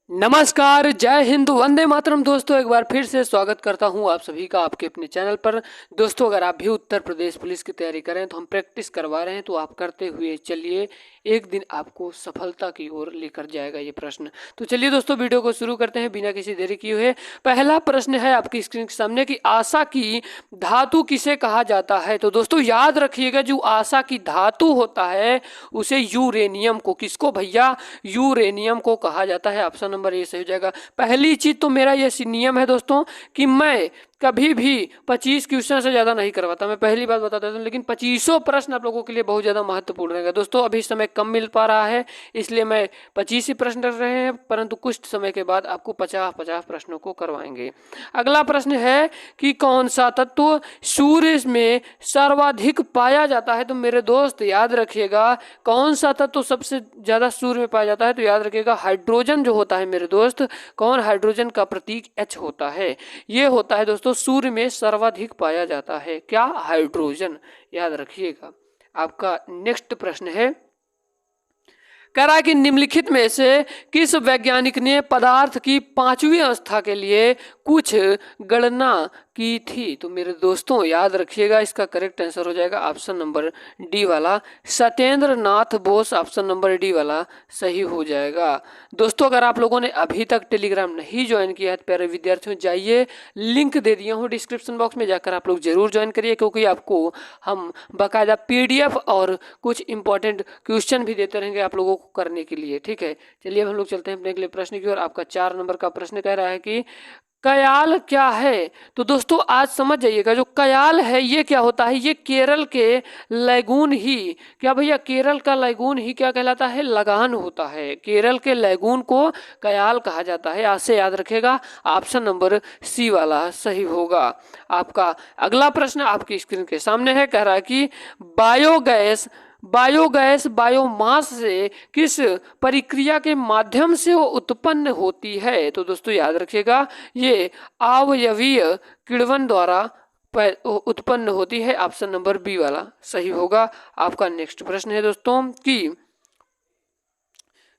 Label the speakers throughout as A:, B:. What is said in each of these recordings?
A: नमस्कार, जय हिंद, वंदे मातरम। दोस्तों एक बार फिर से स्वागत करता हूं आप सभी का आपके अपने चैनल पर। दोस्तों अगर आप भी उत्तर प्रदेश पुलिस की तैयारी करें तो हम प्रैक्टिस करवा रहे हैं, तो आप करते हुए चलिए, एक दिन आपको सफलता की ओर लेकर जाएगा ये प्रश्न। तो चलिए दोस्तों वीडियो को शुरू करते हैं बिना किसी देरी किए हुए। पहला प्रश्न है आपकी स्क्रीन के सामने कि आशा की धातु किसे कहा जाता है। तो दोस्तों याद रखिएगा, जो आशा की धातु होता है उसे यूरेनियम को, किसको भैया, यूरेनियम को कहा जाता है। ऑप्शन नंबर ए सही हो जाएगा। पहली चीज तो मेरा ये नियम है दोस्तों कि मैं कभी भी 25 क्वेश्चन से ज्यादा नहीं करवाता, मैं पहली बात बताता हूँ, लेकिन 25 प्रश्न आप लोगों के लिए बहुत ज्यादा महत्वपूर्ण रहेगा। दोस्तों अभी समय कम मिल पा रहा है, इसलिए मैं 25 ही प्रश्न कर रहे हैं, परंतु कुछ समय के बाद आपको 50-50 प्रश्नों को करवाएंगे। अगला प्रश्न है कि कौन सा तत्व सूर्य में सर्वाधिक पाया जाता है। तो मेरे दोस्त याद रखिएगा, कौन सा तत्व सबसे ज्यादा सूर्य में पाया जाता है। तो याद रखिएगा हाइड्रोजन जो होता है मेरे दोस्त, कौन, हाइड्रोजन का प्रतीक H होता है। ये होता है दोस्तों सूर्य में सर्वाधिक पाया जाता है, क्या, हाइड्रोजन, याद रखिएगा। आपका नेक्स्ट प्रश्न है, कह रहा है कि निम्नलिखित में से किस वैज्ञानिक ने पदार्थ की 5वीं अवस्था के लिए कुछ गणना की थी। तो मेरे दोस्तों याद रखिएगा, इसका करेक्ट आंसर हो जाएगा ऑप्शन नंबर डी वाला, Satyendra Nath Bose. Option number D वाला सही हो जाएगा। दोस्तों अगर आप लोगों ने अभी तक टेलीग्राम नहीं ज्वाइन किया है तो प्यारे विद्यार्थियों जाइए, लिंक दे दिया हूँ डिस्क्रिप्शन बॉक्स में, जाकर आप लोग जरूर ज्वाइन करिए, क्योंकि आपको हम बाकायदा PDF और कुछ इंपॉर्टेंट क्वेश्चन भी देते रहेंगे आप लोगों को करने के लिए। ठीक है, चलिए अब हम लोग चलते हैं अपने अगले प्रश्न की ओर। आपका 4 नंबर का प्रश्न कह रहा है कि कयाल क्या है। तो दोस्तों आज समझ जाइएगा, जो कयाल है ये क्या होता है, ये केरल के लैगून ही, क्या भैया, केरल का लैगून ही क्या कहलाता है, लगान होता है। केरल के लैगून को कयाल कहा जाता है, आज से याद रखेगा। ऑप्शन नंबर सी वाला सही होगा। आपका अगला प्रश्न आपकी स्क्रीन के सामने है, कह रहा है कि बायोगैस बायोगैस बायोमास से किस प्रक्रिया के माध्यम से वो उत्पन्न होती है। तो दोस्तों याद रखिएगा, ये अवयवीय किण्वन द्वारा उत्पन्न होती है। ऑप्शन नंबर बी वाला सही होगा। आपका नेक्स्ट प्रश्न है दोस्तों कि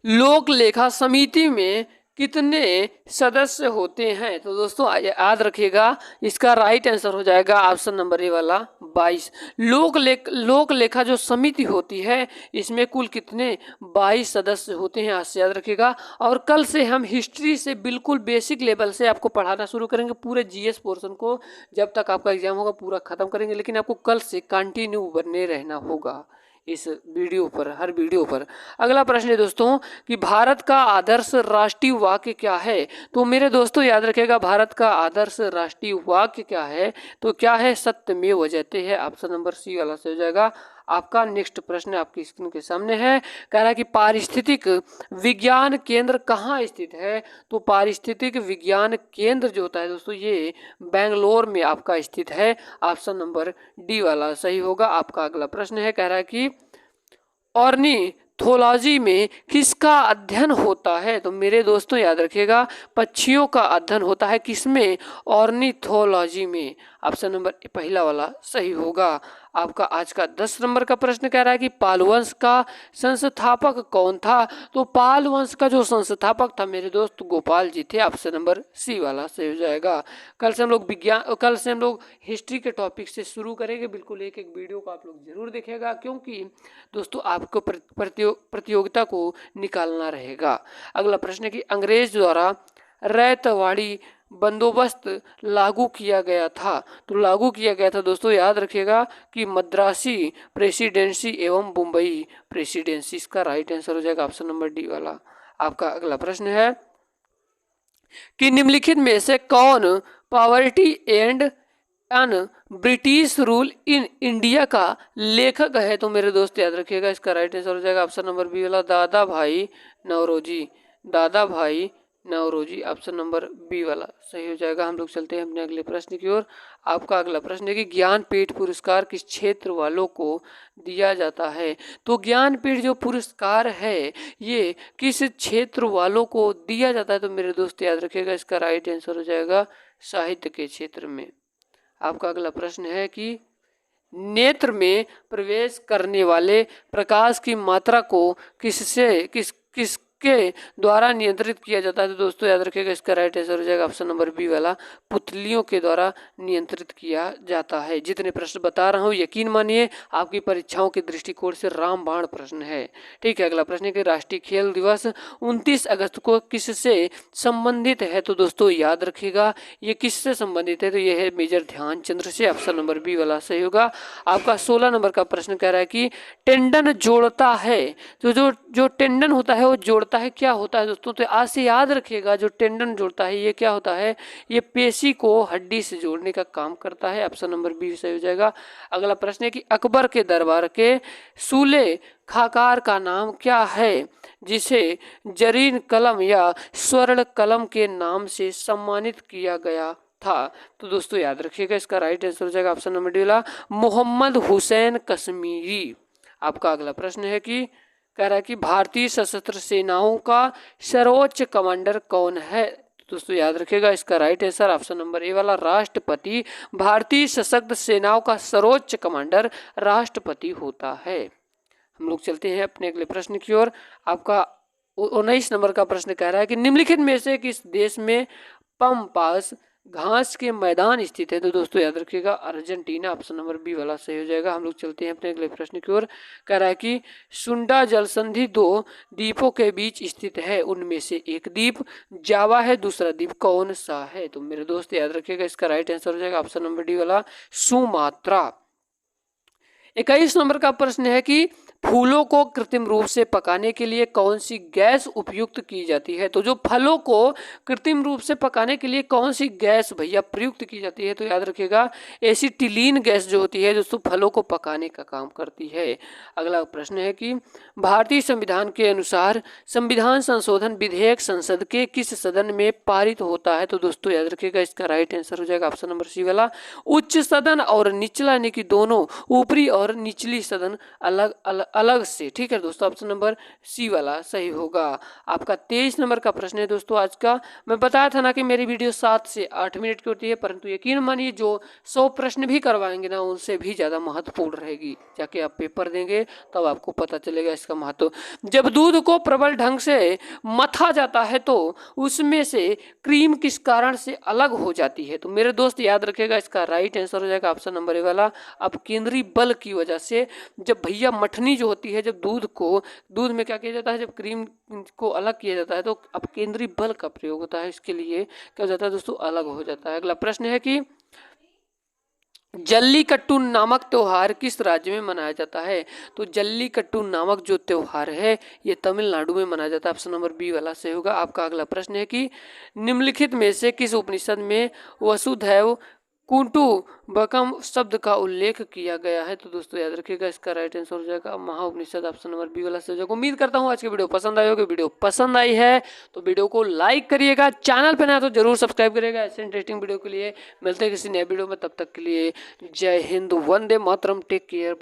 A: लोक लेखा समिति में कितने सदस्य होते हैं। तो दोस्तों याद रखिएगा, इसका राइट आंसर हो जाएगा ऑप्शन नंबर ए वाला 22। लोक लेखा जो समिति होती है इसमें कुल कितने 22 सदस्य होते हैं, आज से याद रखिएगा। और कल से हम हिस्ट्री से बिल्कुल बेसिक लेवल से आपको पढ़ाना शुरू करेंगे, पूरे GS पोर्शन को जब तक आपका एग्जाम होगा पूरा खत्म करेंगे, लेकिन आपको कल से कंटिन्यू बने रहना होगा इस वीडियो पर, हर वीडियो पर। अगला प्रश्न है दोस्तों कि भारत का आदर्श राष्ट्रीय वाक्य क्या है। तो मेरे दोस्तों याद रखिएगा, भारत का आदर्श राष्ट्रीय वाक्य क्या है। तो क्या है, सत्यमेव जयते है। ऑप्शन नंबर सी वाला से हो जाएगा। आपका नेक्स्ट प्रश्न आपकी स्क्रीन के सामने है, कह रहा है कि पारिस्थितिक विज्ञान केंद्र कहाँ स्थित है। तो पारिस्थितिक विज्ञान केंद्र जो होता है दोस्तों ये बेंगलोर में आपका स्थित है। ऑप्शन नंबर डी वाला सही होगा। आपका अगला प्रश्न है, कह रहा है कि ऑर्निथोलॉजी में किसका अध्ययन होता है। तो मेरे दोस्तों याद रखिएगा, पक्षियों का अध्ययन होता है, किसमें, ऑर्निथोलॉजी में। ऑप्शन नंबर पहला वाला सही होगा। आपका आज का 10 नंबर का प्रश्न कह रहा है कि पाल वंश का संस्थापक कौन था। तो पाल वंश का जो संस्थापक था मेरे दोस्त गोपाल जी थे। ऑप्शन नंबर सी वाला सही हो जाएगा। कल से हम लोग हिस्ट्री के टॉपिक से शुरू करेंगे, बिल्कुल एक एक वीडियो को आप लोग जरूर देखेगा, क्योंकि दोस्तों आपको प्रतियोगिता को निकालना रहेगा। अगला प्रश्न है कि अंग्रेज द्वारा रैयतवाड़ी बंदोबस्त लागू किया गया था। तो लागू किया गया था दोस्तों याद रखिएगा कि मद्रासी प्रेसिडेंसी एवं मुंबई प्रेसिडेंसी। इसका राइट आंसर हो जाएगा ऑप्शन नंबर डी वाला। आपका अगला प्रश्न है कि निम्नलिखित में से कौन poverty and un British rule in India का लेखक है। तो मेरे दोस्त याद रखिएगा, इसका राइट आंसर हो जाएगा ऑप्शन नंबर बी वाला, दादा भाई नौरोजी। दादा भाई नौरोजी, ऑप्शन नंबर बी वाला सही हो जाएगा। हम लोग चलते हैं अपने अगले प्रश्न की ओर। आपका अगला प्रश्न है कि ज्ञानपीठ पुरस्कार किस क्षेत्र वालों को दिया जाता है। तो ज्ञानपीठ जो पुरस्कार है ये किस क्षेत्र वालों को दिया जाता है। तो मेरे दोस्त याद रखिएगा, इसका राइट आंसर हो जाएगा साहित्य के क्षेत्र में। आपका अगला प्रश्न है कि नेत्र में प्रवेश करने वाले प्रकाश की मात्रा को किस के द्वारा नियंत्रित किया जाता है? तो दोस्तों याद रखिएगा, इसका राइट आंसर हो जाएगा ऑप्शन नंबर बी वाला, पुतलियों के द्वारा नियंत्रित किया जाता है। जितने प्रश्न बता रहा हूँ यकीन मानिए आपकी परीक्षाओं के दृष्टिकोण से रामबाण प्रश्न है। ठीक है, अगला प्रश्न है कि राष्ट्रीय खेल दिवस 29 अगस्त को किससे संबंधित है? तो दोस्तों याद रखिएगा ये किससे संबंधित है? तो ये है मेजर ध्यानचंद से, ऑप्शन नंबर बी वाला सही होगा। आपका 16 नंबर का प्रश्न कह रहा है कि टेंडन जोड़ता है, तो जो टेंडन होता है वो जोड़ता है, क्या होता है दोस्तों? तो आज से याद रखिएगा जो टेंडन जोड़ता है ये क्या होता है? ये पेशी को हड्डी से जोड़ने का काम करता है, ऑप्शन नंबर बी सही हो जाएगा। अगला प्रश्न है कि अकबर के दरबार के सूले खाकार का नाम क्या है जिसे जरीन कलम या स्वर्ण कलम के नाम से सम्मानित किया गया था? तो दोस्तों याद रखिएगा इसका राइट आंसर हो जाएगा ऑप्शन नंबर डी वाला, मोहम्मद हुसैन कश्मीरी। आपका अगला प्रश्न है कि कह रहा है कि भारतीय सशस्त्र सेनाओं का सर्वोच्च कमांडर कौन है? दोस्तों याद रखिएगा इसका right answer option number A वाला, राष्ट्रपति। भारतीय सशस्त्र सेनाओं का सर्वोच्च कमांडर राष्ट्रपति होता है। हम लोग चलते हैं अपने अगले प्रश्न की ओर। आपका 19 नंबर का प्रश्न कह रहा है कि निम्नलिखित में से किस देश में पम्पास घास के मैदान स्थित है? तो दोस्तों याद रखिएगा अर्जेंटीना, ऑप्शन नंबर बी वाला सही हो जाएगा। हम लोग चलते हैं अपने अगले प्रश्न की ओर। कह रहा है कि सुंडा जल संधि 2 द्वीपों के बीच स्थित है, उनमें से एक द्वीप जावा है, दूसरा द्वीप कौन सा है? तो मेरे दोस्त याद रखिएगा इसका राइट आंसर हो जाएगा ऑप्शन नंबर डी वाला, सुमात्रा। 21 नंबर का प्रश्न है कि फूलों को कृत्रिम रूप से पकाने के लिए कौन सी गैस उपयुक्त की जाती है? तो जो फलों को कृत्रिम रूप से पकाने के लिए कौन सी गैस भैया प्रयुक्त की जाती है? तो याद रखिएगा एसिटिलीन गैस जो होती है दोस्तों फलों को पकाने का काम करती है। अगला प्रश्न है कि भारतीय संविधान के अनुसार संविधान संशोधन विधेयक संसद के किस सदन में पारित होता है? तो दोस्तों याद रखिएगा इसका राइट आंसर हो जाएगा ऑप्शन नंबर सी वाला, उच्च सदन और निचला यानी कि दोनों ऊपरी और निचली सदन अलग अलग अलग से। ठीक है दोस्तों, ऑप्शन नंबर सी वाला सही होगा। आपका 23 नंबर का प्रश्न है दोस्तों आज का। मैं बताया था ना कि मेरी वीडियो 7 से 8 मिनट की होती है, परंतु यकीन मानिए जो 100 प्रश्न भी करवाएंगे ना उनसे भी ज़्यादा महत्वपूर्ण रहेगी। जाके आप पेपर देंगे तब आपको पता चलेगा इसका महत्व। जब दूध को प्रबल ढंग से मथा जाता है तो उसमें से क्रीम किस कारण से अलग हो जाती है? तो मेरे दोस्त याद रखेगा इसका राइट आंसर हो जाएगा ऑप्शन नंबर ए वाला, अब केंद्रीय बल की वजह से। जब भैया मठनी जो होती है, जब दूध में क्या किया जाता है, जब क्रीम को अलग किया जाता है तो अब केंद्रीय बल का प्रयोग होता है, इसके लिए क्या हो जाता है दोस्तों, अलग हो जाता है। अगला प्रश्न है कि जल्लीकट्टू नामक त्योहार किस राज्य में मनाया जाता है? तो जल्लीकट्टू नामक जो त्योहार है ये तमिलनाडु में मनाया जाता है, ऑप्शन नंबर बी वाला सही होगा। आपका अगला प्रश्न है कि निम्नलिखित में से किस उपनिषद में वसुधैव कुटुंबकम शब्द का उल्लेख किया गया है? तो दोस्तों याद रखिएगा इसका राइट आंसर हो जाएगा महाउपनिषद, ऑप्शन नंबर बी वाला सही हो जाएगा। उम्मीद करता हूँ आज की वीडियो पसंद आई होगी। वीडियो पसंद आई है तो वीडियो को लाइक करिएगा, चैनल पे नया तो जरूर सब्सक्राइब करिएगा ऐसे इंटरेस्टिंग वीडियो के लिए। मिलते हैं किसी नए वीडियो में, तब तक के लिए जय हिंद, वंदे मातरम, टेक केयर।